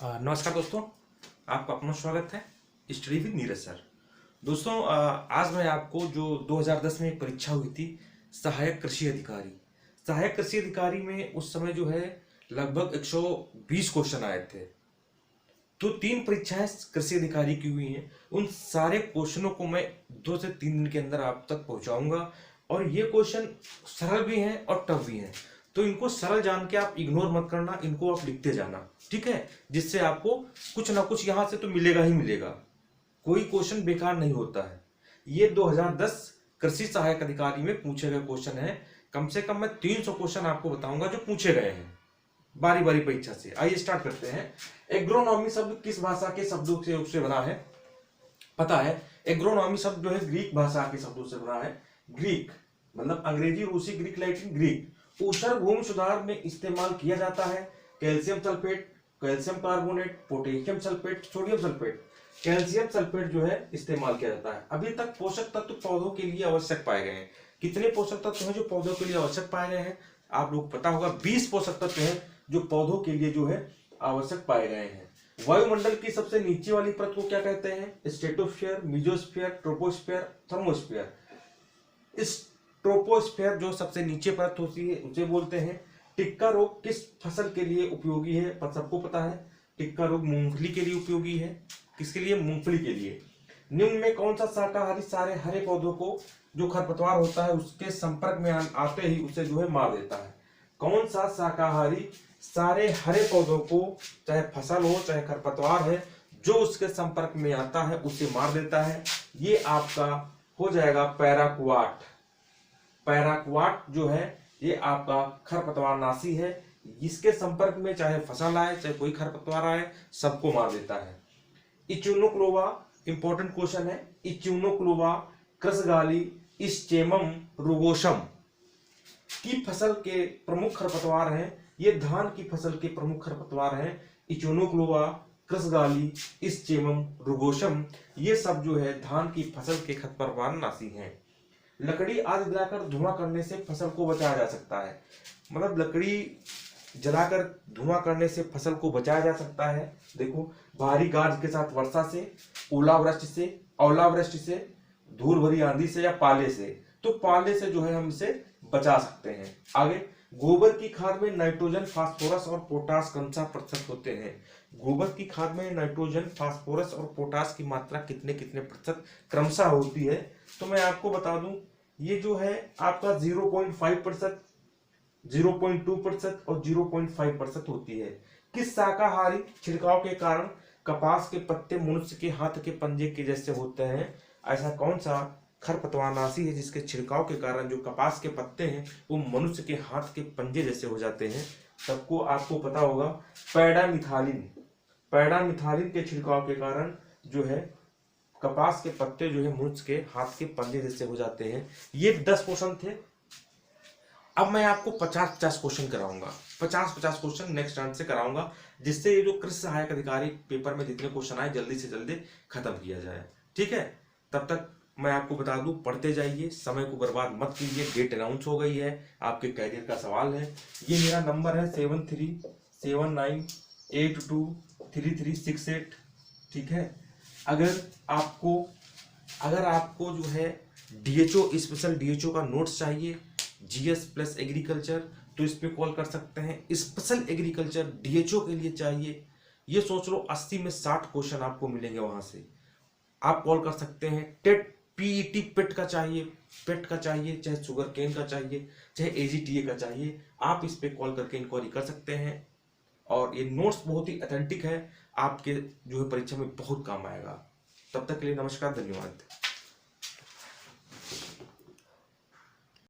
नमस्कार दोस्तों, आपका अपना स्वागत है स्टडी विद नीरज सर। दोस्तों, आज मैं आपको जो 2010 में एक परीक्षा हुई थी सहायक कृषि अधिकारी में उस समय जो है लगभग 120 क्वेश्चन आए थे। तो 3 परीक्षाएं कृषि अधिकारी की हुई हैं। उन सारे क्वेश्चनों को मैं 2 से 3 दिन के अंदर आप तक पहुंचाऊंगा। और ये क्वेश्चन सरल भी हैं और टफ भी हैं, तो इनको सरल जान के आप इग्नोर मत करना, इनको आप लिखते जाना, ठीक है। जिससे आपको कुछ ना कुछ यहां से तो मिलेगा ही मिलेगा, कोई क्वेश्चन बेकार नहीं होता है। ये 2010 कृषि सहायक अधिकारी में पूछे गए क्वेश्चन है। कम से कम मैं 300 क्वेश्चन आपको बताऊंगा जो पूछे गए हैं बारी बारी परीक्षा से। आइए स्टार्ट करते हैं। एग्रोनॉमी शब्द किस भाषा के शब्दों से उससे बना है? पता है, एग्रोनॉमी शब्द जो है ग्रीक भाषा के शब्दों से बना है। ग्रीक मतलब अंग्रेजी, रूसी, ग्रीक, लैटिन, ग्रीक। ऊसर भूमि सुधार में इस्तेमाल किया जाता है calcium sulphate, calcium carbonate, potassium sulphate, sodium sulphate. Calcium sulphate जो है इस्तेमाल किया जाता है। अभी तक पोषक तत्व पौधों के लिए आवश्यक पाए गए हैं। कितने पोषक तत्व हैं जो पौधों के लिए आवश्यक पाए गए हैं? आप लोग पता होगा 20 पोषक तत्व हैं जो पौधों के लिए जो है आवश्यक पाए गए हैं। वायुमंडल की सबसे नीचे वाली परत को क्या कहते हैं? Stratosphere, mesosphere, troposphere, thermosphere. इस ट्रोपोस्फीयर जो सबसे नीचे परत होती है उसे बोलते हैं। टिक्का रोग किस फसल के लिए उपयोगी है? पर सबको पता है टिक्का रोग मूंगफली के लिए उपयोगी है। किसके लिए? मूंगफली के लिए। निम्न में कौन सा शाकाहारी सारे हरे पौधों को जो खरपतवार होता है उसके संपर्क में आते ही उसे जो है मार देता है? कौन सा शाकाहारी सारे हरे पौधों को, चाहे फसल हो चाहे खरपतवार है, जो उसके संपर्क में आता है उसे मार देता है? ये आपका हो जाएगा पैराक्वाट। पैराक्वाट जो है ये आपका खरपतवारनाशी है। इसके संपर्क में चाहे फसल आए चाहे कोई खरपतवार आए, सबको मार देता है। इचिनोक्लोवा इंपॉर्टेंट क्वेश्चन है। इचिनोक्लोवा कृसगाली स्टेमम रुगोसम की फसल के प्रमुख खरपतवार हैं। ये धान की फसल के प्रमुख खरपतवार हैं। इचिनोक्लोवा, कृसगाली, स्टेमम, रुगोसम, ये सब जो है धान की फसल के खरपतवारनाशी हैं। लकड़ी आग जलाकर धुआं करने से फसल को बचाया जा सकता है। मतलब लकड़ी जलाकर धुआं करने से फसल को बचाया जा सकता है। देखो, भारी गाज के साथ वर्षा से, ओलावृष्टि से, धूल भरी आंधी से या पाले से। तो पाले से जो है हम इसे बचा सकते हैं। आगे, गोबर की खाद में नाइट्रोजन, फास्फोरस और पोटास क्रमशः प्रतिशत होते हैं। गोबर की खाद में नाइट्रोजन, फास्फोरस और पोटास की मात्रा कितने कितने प्रतिशत क्रमशः होती है? तो मैं आपको बता दूं, ये जो है आपका 0.5%, 0.2% और 0.5% होती है। किस शाकाहारी छिड़काव के कारण कपास के पत्ते मनुष्य के हाथ के पंजे के जैसे होते हैं? ऐसा कौन सा खरपतवारनाशी है जिसके छिड़काव के कारण जो कपास के पत्ते हैं वो मनुष्य के हाथ के पंजे जैसे हो जाते हैं? सबको आपको पता होगा, पैडामिथालिन। पैडामिथालिन के छिड़काव के कारण जो है कपास के पत्ते जो है मनुष्य के हाथ के पंजे जैसे हो जाते हैं। ये 10 क्वेश्चन थे। अब मैं आपको 50-50 क्वेश्चन कराऊंगा। 50-50 क्वेश्चन नेक्स्ट टाइम से कराऊंगा, जिससे ये जो कृषि सहायक अधिकारी पेपर में जितने क्वेश्चन आए जल्दी से जल्दी खत्म किया जाए, ठीक है। तब तक मैं आपको बता दूं, पढ़ते जाइए, समय को बर्बाद मत कीजिए। डेट अनाउंस हो गई है, आपके कैरियर का सवाल है। ये मेरा नंबर है 7379823368, ठीक है। अगर आपको जो है डीएचओ, स्पेशल डीएचओ का नोट्स चाहिए, जीएस प्लस एग्रीकल्चर, तो इस पे कॉल कर सकते हैं। स्पेशल एग्रीकल्चर डीएचओ के लिए चाहिए, ये सोच लो 80 में 60 क्वेश्चन आपको मिलेंगे वहां से, आप कॉल कर सकते हैं। टेट, पीईटी पेट का चाहिए, चाहे शुगर केन का चाहिए, चाहे एजीटीए का चाहिए, आप इस पे कॉल करके इंक्वायरी कर सकते हैं। और ये नोट्स बहुत ही ऑथेंटिक है, आपके जो है परीक्षा में बहुत काम आएगा। तब तक के लिए नमस्कार, धन्यवाद।